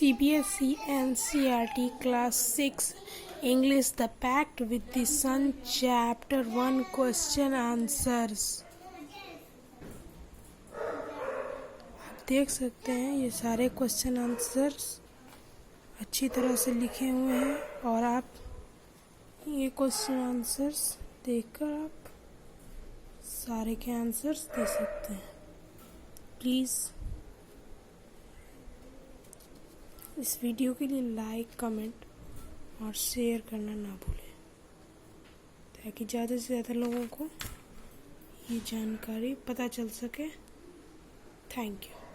CBSE NCERT Class 6 English The Pact with the Sun Chapter 1 Question Answers। आप देख सकते हैं ये सारे क्वेश्चन आंसर्स अच्छी तरह से लिखे हुए हैं और आप ये क्वेश्चन आंसर्स देखकर आप सारे के आंसर्स दे सकते हैं। प्लीज़ इस वीडियो के लिए लाइक, कमेंट और शेयर करना ना भूलें ताकि ज़्यादा से ज़्यादा लोगों को ये जानकारी पता चल सके। Thank you.